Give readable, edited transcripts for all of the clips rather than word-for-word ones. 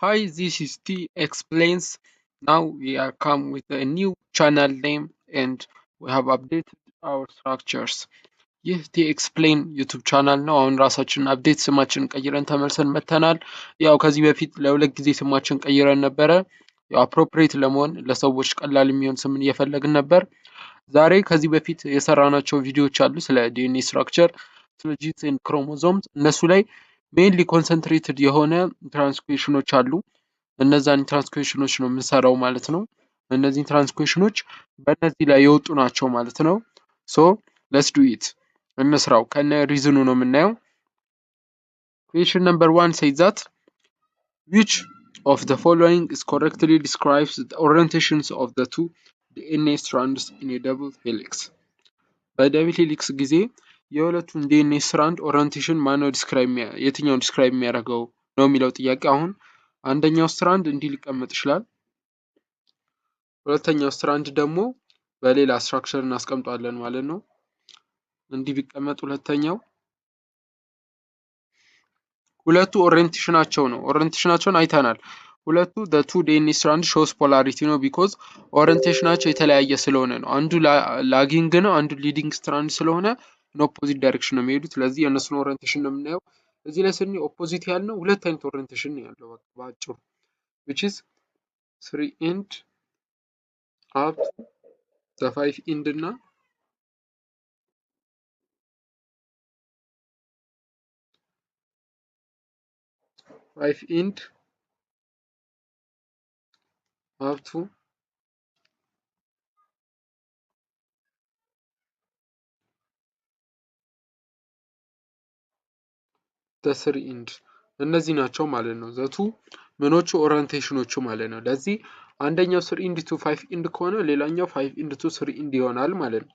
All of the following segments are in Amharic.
Hi, this is T Explains. Now we are come with a new channel name and we have updated our structures. ይህ ቲ ኤክስፕሌን ዩቱብ ቻናል ነው። አሁን ራሳችን አፕዴት ስማችን ቀይረን ተመልሰን መተናል። ያው ከዚህ በፊት ለሁለት ጊዜ ስማችን ቀይረን ነበረ። ያው አፕሮፕሪየት ለመሆን ለሰዎች ቀላል የሚሆን ስምን እየፈለግን ነበር። ዛሬ ከዚህ በፊት የሰራናቸው ቪዲዮዎች አሉ ስለ ዲኤንኤ ስትራክቸር፣ ስለ ጂንስ ኤንድ ክሮሞዞምስ እነሱ ላይ ሜንሊ ኮንሰንትሬትድ የሆነ ትራንስክሪፕሽኖች አሉ። እነዛን ትራንስክሪፕሽኖች ነው የምንሰራው ማለት ነው። እነዚህን ትራንስክሪፕሽኖች በእነዚህ ላይ የወጡ ናቸው ማለት ነው። ሶ ሌትስ ዱ ኢት እንስራው። ከነ ሪዝኑ ነው የምናየው። ኩዌሽን ነምበር 1 says that which of the following is correctly describes the orientations of the two DNA strands in a double helix? በደብል ሄሊክስ ጊዜ የሁለቱን ዲኤንኤ ስትራንድ ኦሪንቴሽን ማነው የትኛውን ዲስክራይብ የሚያደርገው ነው የሚለው ጥያቄ። አሁን አንደኛው ስትራንድ እንዲህ ሊቀመጥ ይችላል። ሁለተኛው ስትራንድ ደግሞ በሌላ ስትራክቸር እናስቀምጣለን ማለት ነው። እንዲህ ቢቀመጥ ሁለቱ ኦሪንቴሽናቸው ነው። ኦሪንቴሽናቸውን አይተናል። ሁለቱ the two DNA strand shows polarity ነው because ኦሪንቴሽናቸው የተለያየ ስለሆነ ነው። አንዱ ላጊንግ ነው፣ አንዱ ሊዲንግ ስትራንድ ስለሆነ ኦፖዚት ዳይሬክሽን ነው የሚሄዱት። ስለዚህ የእነሱን ኦሪንቴሽን ነው የምናየው። እዚህ ላይ ስኒ ኦፖዚት ያልነው ሁለት አይነት ኦሪንቴሽን ነው ያለው በአጭሩ which is 3 end up to the 5 end እና 5 end up to the 3 end እነዚህ ናቸው ማለት ነው። ዘቱ ምኖቹ ኦሪንቴሽኖቹ ማለት ነው። ለዚህ አንደኛው 3 end to 5 end ከሆነ ሌላኛው 5 end to 3 end ይሆናል ማለት ነው።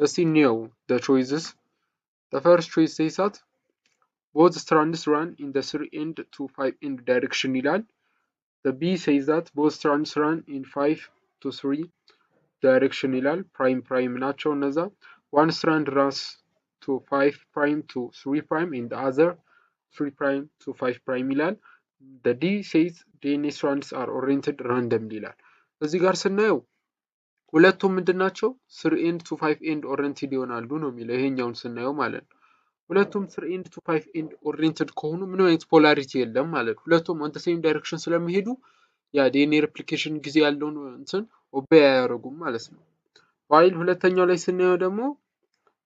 እስቲ እንየው the choices. The first choice says that both strands run in the 3 end to 5 end direction ይላል። The B says that both strands run in 5 to 3 direction ይላል። ፕራይም ናቸው እነዛ። One strand runs to 5 prime to 3 prime and the other 3 prime to 5 prime ይላል። The D says DNA strands are oriented randomly ይላል። እዚህ ጋር ስናየው ሁለቱም ምንድናቸው 3 end to 5 end oriented ይሆናሉ ነው የሚለው ይሄኛውን ስናየው ማለት ነው። ሁለቱም 3 end to 5 end oriented ከሆኑ ምንም አይነት ፖላሪቲ የለም ማለት ነው። ሁለቱም on the same direction ስለሚሄዱ ያ ዲኤንኤ ሬፕሊኬሽን ጊዜ ያለውን እንትን ኦቤይ አያደርጉም ማለት ነው። ዋይል ሁለተኛው ላይ ስናየው ደግሞ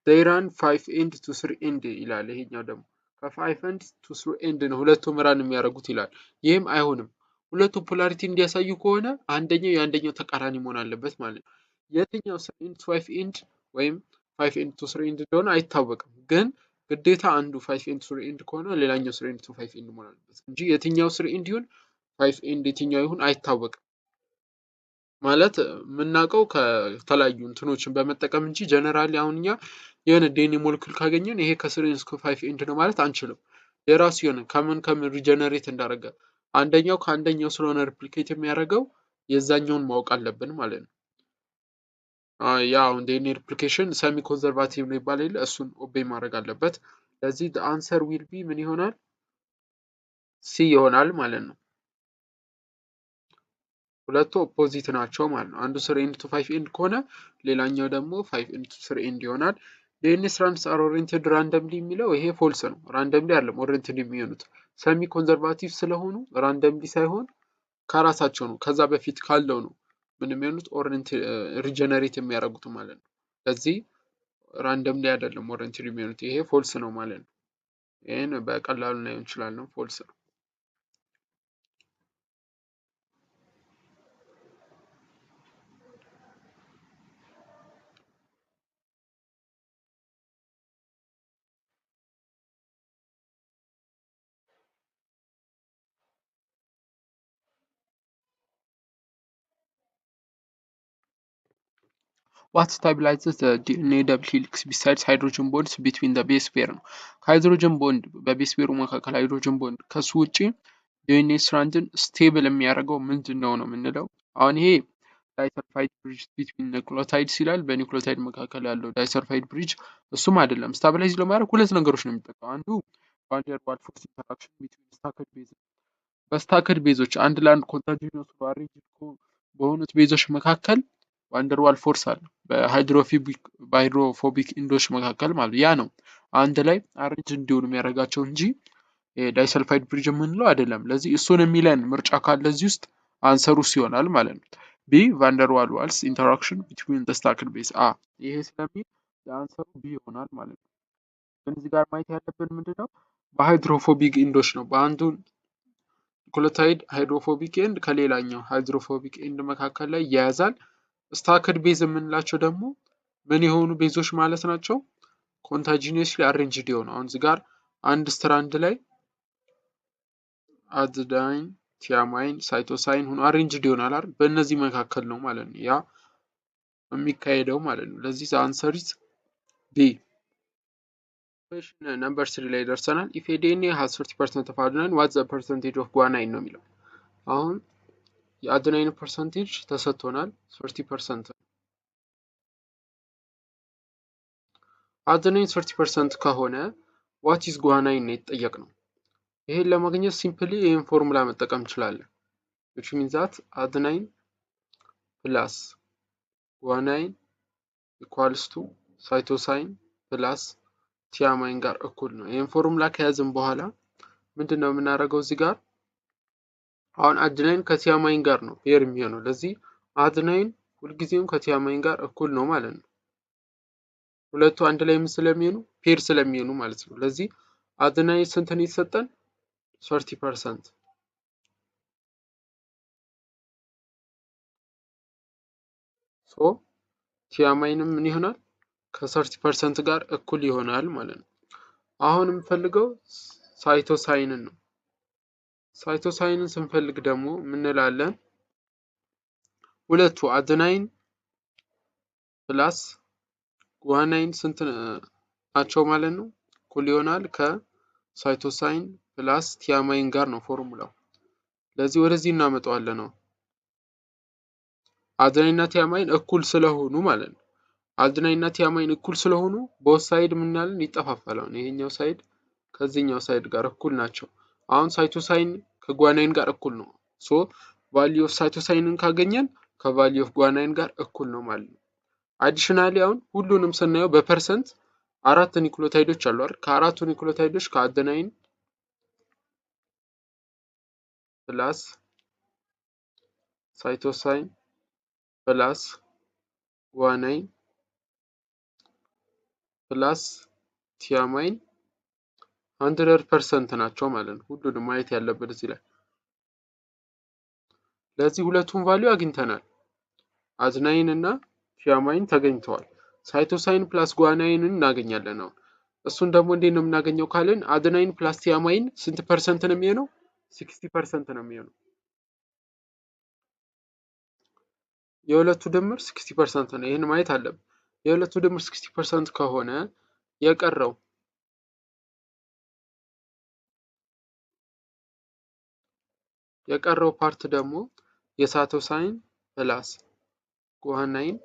they run 5 end to 3 end ይላል። ይሄኛው ደግሞ ከ5 end to 3 end ነው ሁለቱም ራን የሚያደርጉት ይላል። ይሄም አይሆንም። ሁለቱ ፖላሪቲ እንዲያሳዩ ከሆነ አንደኛው የአንደኛው ተቃራኒ መሆን አለበት ማለት ነው። የትኛው 3 end to 5 end ወይም 5 end to 3 end እንደሆነ አይታወቅም። ግን ግዴታ አንዱ 5 end to 3 end ከሆነ ሌላኛው 3 end to 5 end መሆን አለበት እንጂ የትኛው 3 end ይሁን 5 end የትኛው ይሁን አይታወቅም። ማለት የምናውቀው ከተለያዩ እንትኖችን በመጠቀም እንጂ ጀነራሊ አሁን እኛ የሆነ ዲኤንኤ ሞለኪውል ካገኘን ይሄ ከ3 end to 5 end ነው ማለት አንችልም። የራሱ የሆነ ከምን ሪጀነሬት እንዳደረገ አንደኛው ከአንደኛው ስለሆነ ሪፕሊኬት የሚያደርገው የዛኛውን ማወቅ አለብን ማለት ነው። ያው ዲኤንኤ ሪፕሊኬሽን ሰሚ ኮንዘርቫቲቭ ነው ይባላል። እሱን ኦቤይ ማድረግ አለበት። ለዚህ the answer will be ምን ይሆናል? ሲ ይሆናል ማለት ነው። ሁለቱ ኦፖዚት ናቸው ማለት ነው። አንዱ 3 end to 5 end ከሆነ ሌላኛው ደግሞ 5 end to 3 end ይሆናል። DNA strands are oriented randomly የሚለው ይሄ ፎልስ ነው። ራንደምሊ አይደለም ኦሪየንትድ የሚሆኑት ሰሚ ኮንዘርቫቲቭ ስለሆኑ ራንደምሊ ሳይሆን ከራሳቸው ነው ከዛ በፊት ካለው ነው ምን የሚሆኑት ሪጀነሬት የሚያደርጉት ማለት ነው። ስለዚህ ራንደምሊ አይደለም ኦሪየንትድ የሚሆኑት ይሄ ፎልስ ነው ማለት ነው። ይሄን በቀላሉ ላይ እንችላለን ፎልስ ነው። What stabilizes the DNA double helix besides hydrogen bonds between the base pair ነው። ከሃይድሮጅን ቦንድ በቤስ ፔሩ መካከል ሃይድሮጅን ቦንድ ከሱ ውጪ ዲኤንኤ ስትራንድን ስቴብል የሚያደርገው ምንድን ነው ነው የምንለው። አሁን ይሄ ዳይሰልፋይድ ብሪጅ ቢትዊን ኒውክሊዮታይድስ ይላል። በኒውክሊዮታይድ መካከል ያለው ዳይሰልፋይድ ብሪጅ እሱም አይደለም። ስታቢላይዝ ለማድረግ ሁለት ነገሮች ነው የሚጠቀመው። አንዱ ቫን ደር ዋልስ ፎርስ ኢንተራክሽን ቢትዊን ስታክድ ቤዝ በስታክድ ቤዞች አንድ ለአንድ ኮንታጂነስ አሬንጅድ በሆኑት ቤዞች መካከል ቫንደርዋል ፎርስ አለ። በሃይድሮፎቢክ ኢንዶች መካከል ማለት ያ ነው አንድ ላይ አሬንጅ እንዲሆኑ የሚያደርጋቸው እንጂ ዳይሰልፋይድ ብሪጅ የምንለው አይደለም። ለዚህ እሱን የሚለን ምርጫ ካለ እዚህ ውስጥ አንሰሩ ይሆናል ማለት ነው። ቢ ቫንደርዋል ዋልስ ኢንተራክሽን ቢትዊን ስታክድ ቤዝ ይሄ ስለሚል የአንሰሩ ቢ ይሆናል ማለት ነው። ግን እዚህ ጋር ማየት ያለብን ምንድነው በሃይድሮፎቢክ ኢንዶች ነው። በአንዱ ኒውክሊዮታይድ ሃይድሮፎቢክ ኤንድ ከሌላኛው ሃይድሮፎቢክ ኤንድ መካከል ላይ ይያያዛል። ስታክድ ቤዝ የምንላቸው ደግሞ ምን የሆኑ ቤዞች ማለት ናቸው? ኮንታጂኒየስሊ አሬንጅድ የሆኑ አሁን እዚህ ጋር አንድ ስትራንድ ላይ አድናይን፣ ቲያማይን፣ ሳይቶሳይን ሆኖ አሬንጅድ ይሆናል አይደል? በእነዚህ መካከል ነው ማለት ነው ያ የሚካሄደው ማለት ነው። ለዚህ አንሰር ኢዝ ቢ። ኩዌሽን ነምበር 3 ላይ ደርሰናል። ኢፍ ኤ ዲኤንኤ ሃዝ 30% ኦፍ አድናይን ዋትስ ዘ ፐርሰንቴጅ ኦፍ ጓናይን ነው የሚለው። አሁን የአድናይን ፐርሰንቴጅ ተሰጥቶናል 30% ነው። አድናይን 30% ከሆነ ዋት ኢዝ ጓናይን ነው የተጠየቅነው። ይሄን ለማግኘት ሲምፕሊ ይሄን ፎርሙላ መጠቀም እንችላለን። which means that adenine plus guanine equals to cytosine plus thiamine ጋር እኩል ነው። ይሄን ፎርሙላ ከያዝን በኋላ ምንድነው የምናደርገው እዚህ ጋር አሁን አድናይን ከቲያማይን ጋር ነው ፔር የሚሆነው። ለዚህ አድናይን ሁልጊዜም ከቲያማይን ጋር እኩል ነው ማለት ነው። ሁለቱ አንድ ላይ ምን ስለሚሆኑ ፔር ስለሚሆኑ ማለት ነው። ለዚህ አድናይን ስንት ነው የተሰጠን? 30%። ሶ ቲያማይንም ምን ይሆናል? ከ30% ጋር እኩል ይሆናል ማለት ነው። አሁን የምፈልገው ሳይቶሳይንን ነው። ሳይቶሳይንን ስንፈልግ ደግሞ ምን እንላለን? ሁለቱ አድናይን ፕላስ ጓናይን ስንት ናቸው ማለት ነው? እኩል ይሆናል ከሳይቶሳይን ፕላስ ቲያማይን ጋር ነው ፎርሙላው። ለዚህ ወደዚህ እናመጣዋለን ነው አድናይን እና ቲያማይን እኩል ስለሆኑ ማለት ነው። አድናይን እና ቲያማይን እኩል ስለሆኑ ቦት ሳይድ ምን ያለን ይጠፋፋል። ይሄኛው ሳይድ ከዚህኛው ሳይድ ጋር እኩል ናቸው። አሁን ሳይቶሳይን ከጓናይን ጋር እኩል ነው። ሶ ቫልዩ ኦፍ ሳይቶሳይንን ካገኘን ከቫልዩ ኦፍ ጓናይን ጋር እኩል ነው ማለት ነው። አዲሽናሊ አሁን ሁሉንም ስናየው በፐርሰንት አራት ኒውክሊዮታይዶች አሉ አይደል? ከአራቱ ኒውክሊዮታይዶች ከአድናይን ፕላስ ሳይቶሳይን ፕላስ ጓናይን ፕላስ ቲያማይን 100% ናቸው ማለት ነው። ሁሉንም ማየት ያለበት እዚህ ላይ። ለዚህ ሁለቱም ቫልዩ አግኝተናል። አድናይን እና ቲያማይን ተገኝተዋል። ሳይቶሳይን ፕላስ ጓናይንን እናገኛለን። አሁን እሱን ደግሞ እንዴት ነው የምናገኘው ካልን አድናይን ፕላስ ቲያማይን ስንት ፐርሰንት ነው የሚሆነው? 60% ነው የሚሆነው። የሁለቱ ድምር 60% ነው። ይሄን ማየት አለብን። የሁለቱ ድምር 60% ከሆነ የቀረው ፓርት ደግሞ የሳይቶሳይን ፕላስ ጓናይን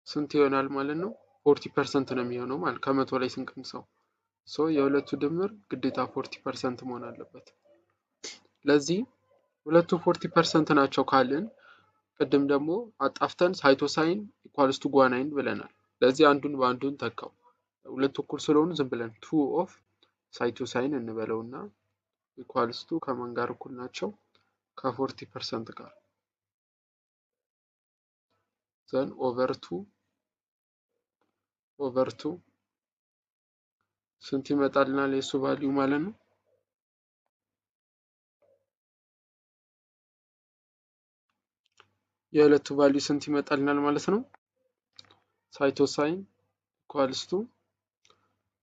ስንት ይሆናል ማለት ነው? 40% ነው የሚሆነው ማለት ከመቶ ላይ ስንቀንሰው። ሶ የሁለቱ ድምር ግዴታ 40% መሆን አለበት። ለዚህ ሁለቱ 40% ናቸው ካልን ቅድም ደግሞ አጣፍተን ሳይቶሳይን ኢኳልስ ቱ ጓናይን ብለናል። ለዚህ አንዱን በአንዱን ተካው። ሁለቱ እኩል ስለሆኑ ዝም ብለን 2 ኦፍ ሳይቶሳይን እንበለውና ኢኳልስ ቱ ከማን ጋር እኩል ናቸው? ከ40% ጋር ዘን ኦቨር 2 ስንት ይመጣልናል የሱ ቫልዩ ማለት ነው? የሁለቱ ቫልዩ ስንት ይመጣልናል ማለት ነው? ሳይቶሳይን ኢኳልስ ቱ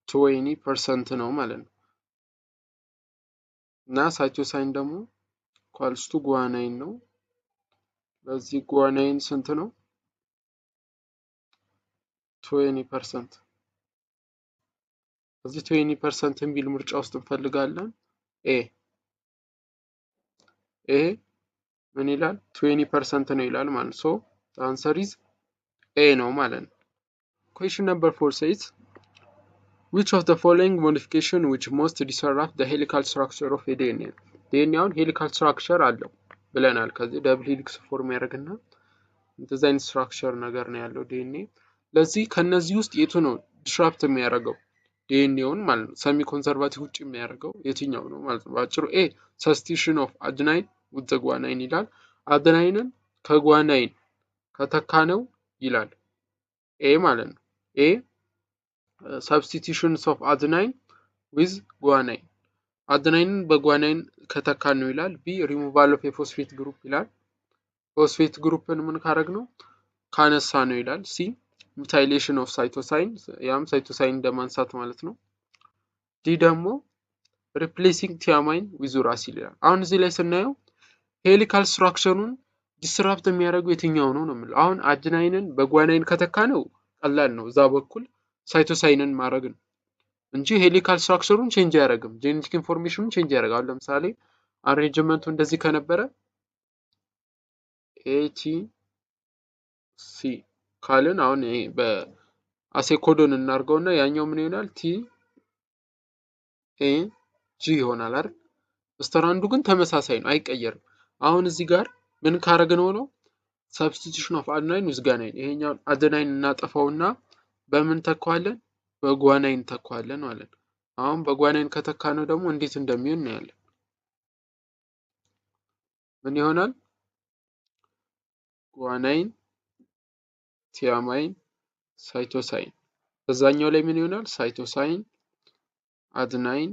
20% ነው ማለት ነው። እና ሳይቶሳይን ደግሞ ኢኳልስ ቱ ጓናይን ነው። ለዚህ ጓናይን ስንት ነው? 20%። እዚህ 20% የሚል ምርጫ ውስጥ እንፈልጋለን። ኤ ምን ይላል? 20% ነው ይላል ማለት ሶ አንሰር ኢዝ ኤ ነው ማለት ነው። ኩዌሽን ነምበር 4 says which of the following modification which most disrupt the helical structure of a DNA? ዲኤንኤ አሁን ሄሊካል ስትራክቸር አለው ብለናል። ከዚህ ደብል ሄሊክስ ፎርም ያደርግና እንደዚህ አይነት ስትራክቸር ነገር ነው ያለው ዲኤንኤ። ለዚህ ከነዚህ ውስጥ የቱ ነው ዲስራፕት የሚያደርገው ዲኤንኤውን ማለት ነው? ሰሚ ኮንሰርቫቲቭ ውጭ የሚያደርገው የትኛው ነው ማለት ነው? በአጭሩ ኤ ሰብስቲቱሽን ኦፍ አድናይን ዊዝ ጓናይን ይላል። አድናይንን ከጓናይን ከተካነው ይላል ኤ ማለት ነው። ኤ ሰብስቲቱሽንስ ኦፍ አድናይን ዊዝ ጓናይን አድናይንን በጓናይን ከተካን ነው ይላል። ቢ ሪሙቫል ኦፍ የፎስፌት ግሩፕ ይላል። ፎስፌት ግሩፕን ምን ካረግ ነው ካነሳ ነው ይላል። ሲ ሚታይሌሽን ኦፍ ሳይቶሳይን ያም ሳይቶሳይን እንደማንሳት ማለት ነው። ዲ ደግሞ ሪፕሌሲንግ ቲያማይን ዊዝ ኡራሲል ይላል። አሁን እዚህ ላይ ስናየው ሄሊካል ስትራክቸሩን ዲስራፕት የሚያደርገው የትኛው ነው ነው የምለው። አሁን አድናይንን በጓናይን ከተካ ነው ቀላል ነው፣ እዛ በኩል ሳይቶሳይንን ማድረግ ነው እንጂ ሄሊካል ስትራክቸሩን ቼንጅ አያደርግም። ጄኔቲክ ኢንፎርሜሽኑን ቼንጅ ያደርጋል። ለምሳሌ አሬንጅመንቱ እንደዚህ ከነበረ ኤቲ ሲ ካልን አሁን በአሴ ኮዶን እናርገውና ያኛው ምን ይሆናል? ቲ ኤ ጂ ይሆናል አይደል? ስትራንዱ ግን ተመሳሳይ ነው፣ አይቀየርም። አሁን እዚህ ጋር ምን ካረግነው ነው ሰብስቲቱሽን ኦፍ አድናይን ዊዝ ጓናይን። ይሄኛው አድናይን እናጠፋውና በምን ተኳለን? በጓናይን ተኳለን ማለት ነው። አሁን በጓናይን ከተካነው ደግሞ እንዴት እንደሚሆን እናያለን። ምን ይሆናል? ጓናይን ቲያማይን ሳይቶሳይን። በዛኛው ላይ ምን ይሆናል? ሳይቶሳይን አድናይን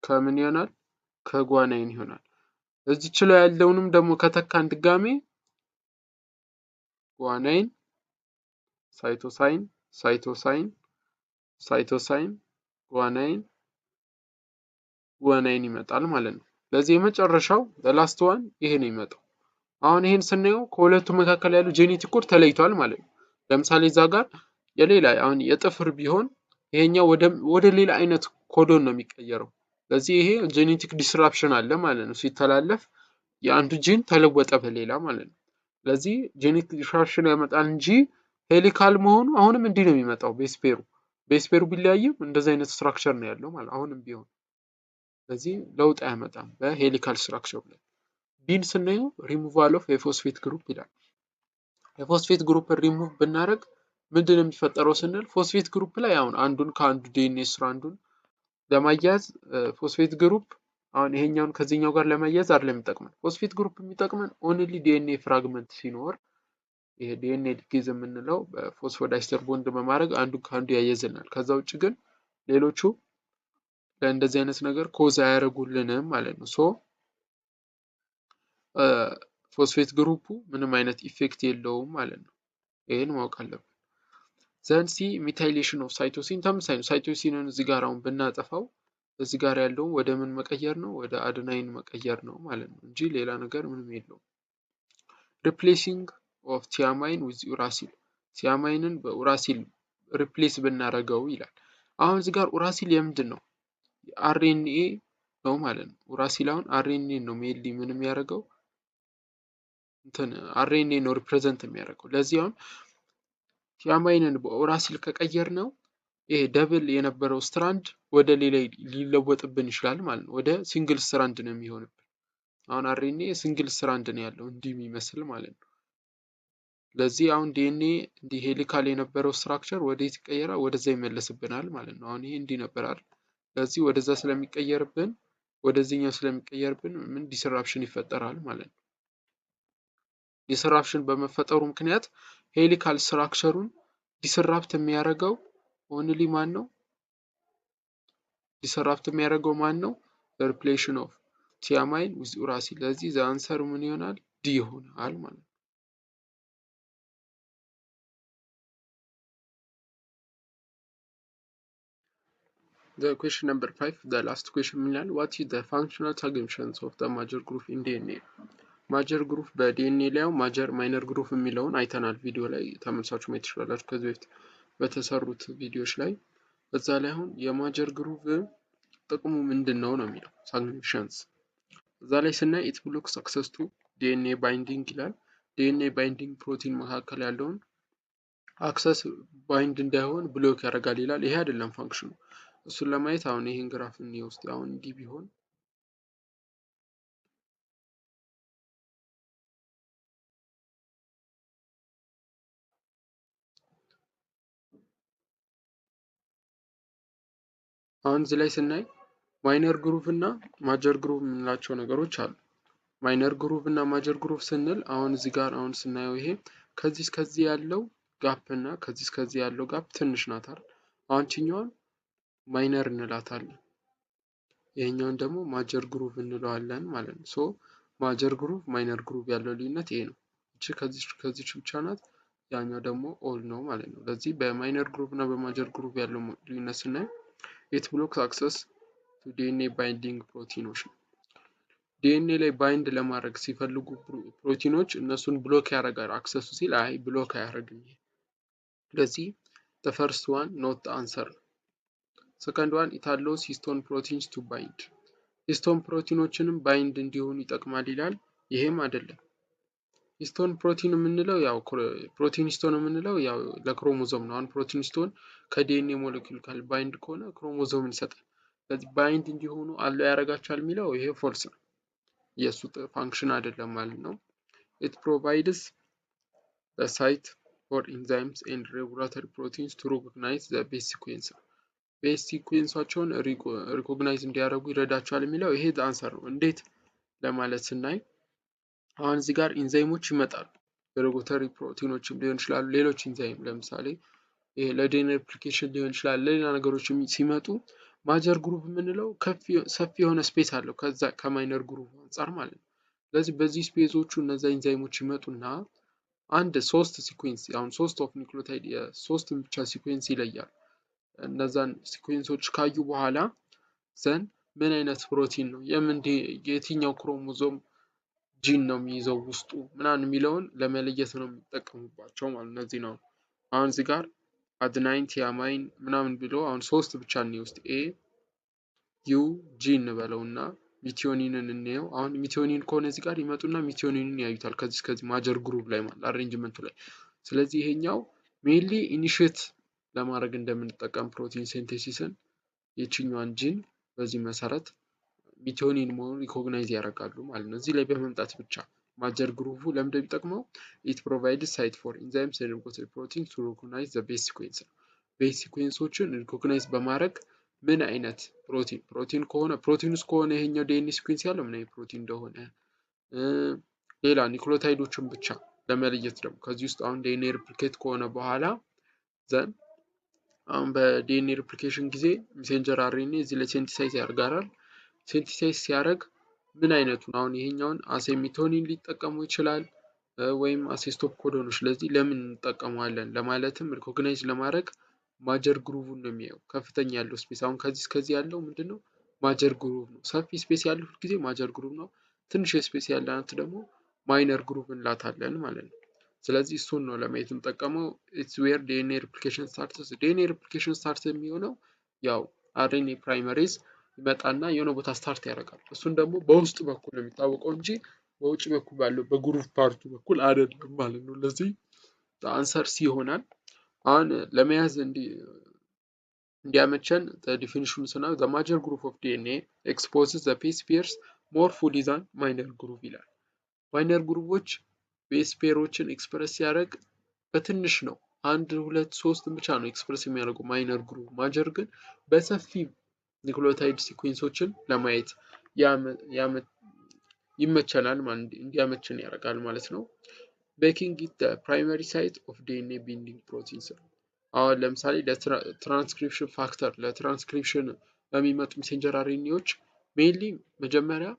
ከምን ይሆናል? ከጓናይን ይሆናል። እዚች ላይ ያለውንም ደግሞ ከተካን ድጋሜ ጓናይን ሳይቶሳይን ሳይቶሳይን ሳይቶሳይን ጓናይን ጓናይን ይመጣል ማለት ነው። ለዚህ የመጨረሻው ላስት ዋን ይሄ ነው የሚመጣው። አሁን ይሄን ስናየው ከሁለቱ መካከል ያለው ጄኔቲክ ኮድ ተለይቷል ማለት ነው። ለምሳሌ እዛ ጋር የሌላ አሁን የጥፍር ቢሆን ይሄኛው ወደ ሌላ አይነት ኮዶን ነው የሚቀየረው። ለዚህ ይሄ ጄኔቲክ ዲስራፕሽን አለ ማለት ነው። ሲተላለፍ የአንዱ ጂን ተለወጠ በሌላ ማለት ነው። ለዚህ ጄኔቲክ ዲስራፕሽን ያመጣል እንጂ ሄሊካል መሆኑ አሁንም እንዲህ ነው የሚመጣው። ቤስፔሩ ቢለያይም እንደዚህ አይነት ስትራክቸር ነው ያለው ማለት አሁንም ቢሆን። ለዚህ ለውጥ አያመጣም በሄሊካል ስትራክቸር ላይ። ቢን ስናየው ሪሙቫል ኦፍ የፎስፌት ግሩፕ ይላል። የፎስፌት ግሩፕ ሪሙቭ ብናደርግ ምንድን ነው የሚፈጠረው ስንል ፎስፌት ግሩፕ ላይ አሁን አንዱን ከአንዱ ዲኤንኤ ስትራንዱን ለማያያዝ ፎስፌት ግሩፕ አሁን ይሄኛውን ከዚህኛው ጋር ለማያያዝ አይደለም የሚጠቅመን። ፎስፌት ግሩፕ የሚጠቅመን ኦንሊ ዲኤንኤ ፍራግመንት ሲኖር ይሄ ዲኤንኤ ሊጌዝ የምንለው በፎስፎዳይስተር ቦንድ በማድረግ አንዱ ከአንዱ ያያይዘናል። ከዛ ውጭ ግን ሌሎቹ ለእንደዚህ አይነት ነገር ኮዝ አያደርጉልንም ማለት ነው። ሶ ፎስፌት ግሩፑ ምንም አይነት ኢፌክት የለውም ማለት ነው። ይሄን ማወቅ አለብን። ዘን ሲ ሚታይሌሽን ኦፍ ሳይቶሲን ተመሳሳይ ነው። ሳይቶሲንን እዚህ ጋር አሁን ብናጠፋው እዚህ ጋር ያለውን ወደ ምን መቀየር ነው? ወደ አድናይን መቀየር ነው ማለት ነው እንጂ ሌላ ነገር ምንም የለውም። ሪፕሌሲንግ ኦፍ ቲያማይን ዊዝ ኡራሲል ቲያማይንን በኡራሲል ሪፕሌስ ብናደርገው ይላል። አሁን እዚህ ጋር ኡራሲል የምንድን ነው? አርኤንኤ ነው ማለት ነው። ኡራሲል አሁን አርኤንኤ ነው ሜንሊ ምን የሚያደርገው እንትን አርኤንኤ ነው ሪፕሬዘንት የሚያደርገው። ለዚህ አሁን ቲያማይንን በኡራሲል ከቀየር ነው ይሄ ደብል የነበረው ስትራንድ ወደ ሌላ ሊለወጥብን ይችላል ማለት ነው። ወደ ሲንግል ስትራንድ ነው የሚሆንብን። አሁን አርኤንኤ ሲንግል ስትራንድ ነው ያለው እንዲህ የሚመስል ማለት ነው። ለዚህ አሁን ዲኤንኤ እንዲህ ሄሊካል የነበረው ስትራክቸር ወዴት ይቀየራል? ወደዛ ይመለስብናል ማለት ነው። አሁን ይሄ እንዲህ ነበር አይደል? ለዚህ ወደዛ ስለሚቀየርብን ወደዚህኛው ስለሚቀየርብን ምን ዲስራፕሽን ይፈጠራል ማለት ነው። ዲስራፕሽን በመፈጠሩ ምክንያት ሄሊካል ስትራክቸሩን ዲስራፕት የሚያደርገው ኦንሊ ማን ነው? ዲስራፕት የሚያደርገው ማን ነው? ሪፕሌሽን ኦፍ ቲያማይን ዊዝ ኡራሲል። ለዚህ ዘ አንሰር ምን ይሆናል? ዲ ይሆናል ማለት ነው። The question number 5, the last question ይላል what is the functional significance of the major group in DNA? ማጀር ግሩፕ በዲኤንኤ ላይ ማጀር ማይነር ግሩፕ የሚለውን አይተናል። ቪዲዮ ላይ ተመልሳችሁ ማየት ትችላላችሁ ከዚህ በፊት በተሰሩት ቪዲዮዎች ላይ። በዛ ላይ አሁን የማጀር ግሩፕ ጥቅሙ ምንድነው ነው የሚለው significance። እዛ ላይ ስናይ it blocks access to DNA binding ይላል። ዲኤንኤ ባይንዲንግ ፕሮቲን መካከል ያለውን አክሰስ ባይንድ እንዳይሆን ብሎክ ያደርጋል ይላል። ይሄ አይደለም ፋንክሽኑ። እሱን ለማየት አሁን ይሄን ግራፍ እንየው እስቲ። አሁን እንዲህ ቢሆን አሁን እዚህ ላይ ስናይ ማይነር ግሩቭ እና ማጀር ግሩቭ የምንላቸው ነገሮች አሉ። ማይነር ግሩቭ እና ማጀር ግሩቭ ስንል አሁን እዚህ ጋር አሁን ስናየው ይሄ ከዚህ እስከዚህ ያለው ጋፕ እና ከዚህ እስከዚህ ያለው ጋፕ ትንሽ ናት አይደል? አሁን ችኛዋን ማይነር እንላታለን፣ ይሄኛውን ደግሞ ማጀር ግሩቭ እንለዋለን ማለት ነው። ሶ ማጀር ግሩቭ ማይነር ግሩቭ ያለው ልዩነት ይሄ ነው። እቺ ከዚህ ብቻ ናት፣ ያኛው ደግሞ ኦል ነው ማለት ነው። ለዚህ በማይነር ግሩቭ እና በማጀር ግሩቭ ያለው ልዩነት ስናይ ኢት ብሎክስ አክሰስ ቱ ዲኤንኤ ባይንዲንግ ፕሮቲኖች ነው። ዲኤንኤ ላይ ባይንድ ለማድረግ ሲፈልጉ ፕሮቲኖች እነሱን ብሎክ ያደርጋል። አክሰሱ ሲል አይ ብሎክ አያደርግም። ስለዚህ the first one not the answer። second one it allows histone proteins to bind። ሂስቶን ፕሮቲኖችንም ባይንድ እንዲሆኑ ይጠቅማል ይላል። ይሄም አይደለም። ሂስቶን ፕሮቲን የምንለው ያው ፕሮቲን ሂስቶን የምንለው ያው ለክሮሞዞም ነው። አሁን ፕሮቲን ሂስቶን ከዲኤንኤ ሞለኪውል ጋር ባይንድ ከሆነ ክሮሞዞምን ይሰጣል። ስለዚህ ባይንድ እንዲሆኑ አለው ያደርጋቸዋል የሚለው ይሄ ፎልስ ነው። የሱ ፋንክሽን አይደለም ማለት ነው። it provides the site for enzymes and regulatory proteins to recognize the base sequence። ቤስ ሲኩዌንሳቸውን ሪኮግናይዝ እንዲያደርጉ ይረዳቸዋል የሚለው ይሄ አንሰር ነው። እንዴት ለማለት ስናይ አሁን እዚህ ጋር ኢንዛይሞች ይመጣሉ። ሬጉላተሪ ፕሮቲኖችም ሊሆን ይችላሉ፣ ሌሎች ኢንዛይም ለምሳሌ ይሄ ለዲኤንኤ ሪፕሊኬሽን ሊሆን ይችላል፣ ለሌላ ነገሮች ሲመጡ ማጀር ግሩቭ የምንለው ሰፊ የሆነ ስፔስ አለው ከዛ ከማይነር ግሩቭ አንጻር ማለት ነው። ስለዚህ በዚህ ስፔሶቹ እነዛ ኢንዛይሞች ይመጡና አንድ ሶስት ሲኩዌንስ አሁን ሶስት ኦፍ ኒውክሊዮታይድ የሶስትን ብቻ ሲኩዌንስ ይለያሉ። እነዛን ሲኩዌንሶች ካዩ በኋላ ዘን ምን አይነት ፕሮቲን ነው የትኛው ክሮሞዞም ጂን ነው የሚይዘው ውስጡ ምናምን የሚለውን ለመለየት ነው የሚጠቀሙባቸው ማለት እነዚህ ነው። አሁን እዚህ ጋር አድናይን ቲያማይን ምናምን ብሎ አሁን ሶስት ብቻ እንውስጥ ኤ ዩ ጂ እንበለውና ሚቲዮኒንን እንየው። አሁን ሚቲዮኒን ከሆነ እዚህ ጋር ይመጡና ሚቲዮኒንን ያዩታል ከዚህ ማጀር ግሩፕ ላይ ማለት አሬንጅመንቱ ላይ። ስለዚህ ይሄኛው ሜንሊ ኢኒሼት ለማድረግ እንደምንጠቀም ፕሮቲን ሴንቴሲስን የችኛዋን ጂን በዚህ መሰረት ሚቲዮኒን መሆኑን ሪኮግናይዝ ያደርጋሉ ማለት ነው። እዚህ ላይ በመምጣት ብቻ ማጀር ግሩፑ ለምን እንደሚጠቅመው ኢት ፕሮቫይድስ ሳይት ፎር ኢንዛይምስ ኤንድ ሬጉላቶሪ ፕሮቲንስ ቱ ሪኮግናይዝ ዘ ቤስ ሲኩዌንስ። ቤስ ሲኩዌንሶችን ሪኮግናይዝ በማድረግ ምን አይነት ፕሮቲን ከሆነ ፕሮቲን ውስጥ ከሆነ ይሄኛው ዲኤንኤ ሲኩዌንስ ያለው ምን አይነት ፕሮቲን እንደሆነ ሌላ ኒውክሊዮታይዶችን ብቻ ለመለየት ደግሞ ከዚህ ውስጥ አሁን ዲኤንኤ ሪፕሊኬት ከሆነ በኋላ ዘን አሁን በዲኤንኤ ሪፕሊኬሽን ጊዜ ሜሴንጀር አርኤንኤ እዚህ ላይ ሴንቲሳይዝ ያደርጋል። ሴንቲሳይዝ ሲያደርግ ምን አይነቱን አሁን ይሄኛውን አሴ ሚቶኒን ሊጠቀሙ ይችላል ወይም አሴ ስቶፕ ኮዶኖች። ስለዚህ ለምን እንጠቀመዋለን ለማለትም ሪኮግናይዝ ለማድረግ ማጀር ግሩቭን ነው የሚያየው። ከፍተኛ ያለው ስፔስ አሁን ከዚህ እስከዚህ ያለው ምንድነው ማጀር ግሩቭ ነው። ሰፊ ስፔስ ያለው ጊዜ ማጀር ግሩቭ ነው። ትንሽ ስፔስ ያላት ደግሞ ማይነር ግሩቭ እንላታለን ማለት ነው። ስለዚህ እሱን ነው ለማየት የምጠቀመው። ኢትስ ዌር ዲኤንኤ ሪፕሊኬሽን ስታርትስ። ዲኤንኤ ሪፕሊኬሽን ስታርት የሚሆነው ያው አርኤንኤ ፕራይመሪዝ ይመጣና የሆነ ቦታ ስታርት ያደርጋል። እሱን ደግሞ በውስጥ በኩል ነው የሚታወቀው እንጂ በውጭ በኩል ባለው በግሩቭ ፓርቱ በኩል አይደለም ማለት ነው። ለዚህ አንሰር ሲ ይሆናል። አሁን ለመያዝ እንዲያመቸን ዲፊኒሽኑ ስናየው the major group of DNA exposes the base pairs more fully than minor group ይላል። ማይነር ግሩፖች ቤስ ፔሮችን ኤክስፕረስ ሲያደርግ በትንሽ ነው፣ አንድ ሁለት ሶስት ብቻ ነው ኤክስፕረስ የሚያደርገው ማይነር ግሩፕ። ማጀር ግን በሰፊ ኒውክሊዮታይድ ሲኩዌንሶችን ለማየት ይመቸናል ማለት እንዲያመችን ያደርጋል ማለት ነው። making it the primary site of DNA binding proteins። አሁን ለምሳሌ ለትራንስክሪፕሽን ፋክተር ለትራንስክሪፕሽን በሚመጡ ሜሴንጀር አርኤንኤዎች ሜንሊ መጀመሪያ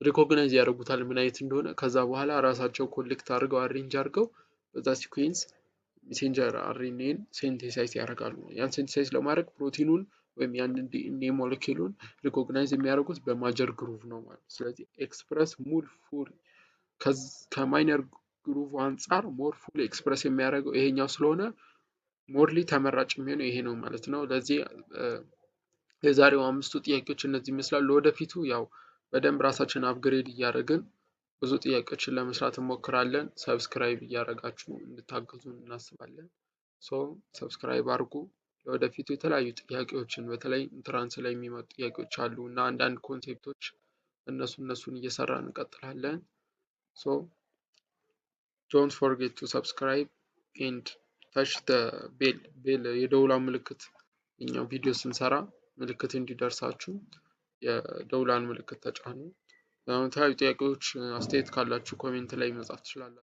ሪኮግናይዝ ያደርጉታል ምን አይነት እንደሆነ። ከዛ በኋላ ራሳቸው ኮሌክት አድርገው አሬንጅ አድርገው በዛ ሲኩዌንስ ሜሴንጀር አርኤንኤን ሴንቴሳይዝ ያደርጋሉ። ያን ሴንቴሳይዝ ለማድረግ ፕሮቲኑን ወይም ያንን ዲኤንኤ ሞለኪውሉን ሪኮግናይዝ የሚያደርጉት በማጀር ግሩቭ ነው ማለት። ስለዚህ ኤክስፕረስ ፉል ከማይነር ግሩቭ አንጻር ሞር ፉል ኤክስፕረስ የሚያደርገው ይሄኛው ስለሆነ ሞርሊ ተመራጭ የሚሆነው ይሄ ነው ማለት ነው። ለዚህ የዛሬው 5ቱ ጥያቄዎች እነዚህ ይመስላሉ። ለወደፊቱ ያው በደንብ ራሳችንን አፕግሬድ እያደረግን ብዙ ጥያቄዎችን ለመስራት እንሞክራለን። ሰብስክራይብ እያደረጋችሁ እንድታገዙን እናስባለን። ሰብስክራይብ አድርጉ። ለወደፊቱ የተለያዩ ጥያቄዎችን በተለይ ኢንትራንስ ላይ የሚመጡ ጥያቄዎች አሉ እና አንዳንድ ኮንሴፕቶች እነሱን እየሰራን እንቀጥላለን። ሶ ዶንት ፎርጌት ቱ ሰብስክራይብ ኤንድ ታች ቤል የደውሏን ምልክት እኛው ቪዲዮ ስንሰራ ምልክት እንዲደርሳችሁ የደውሏን ምልክት ተጫኑ። የተለያዩ ጥያቄዎች አስተያየት ካላችሁ ኮሜንት ላይ መጻፍ ትችላላችሁ።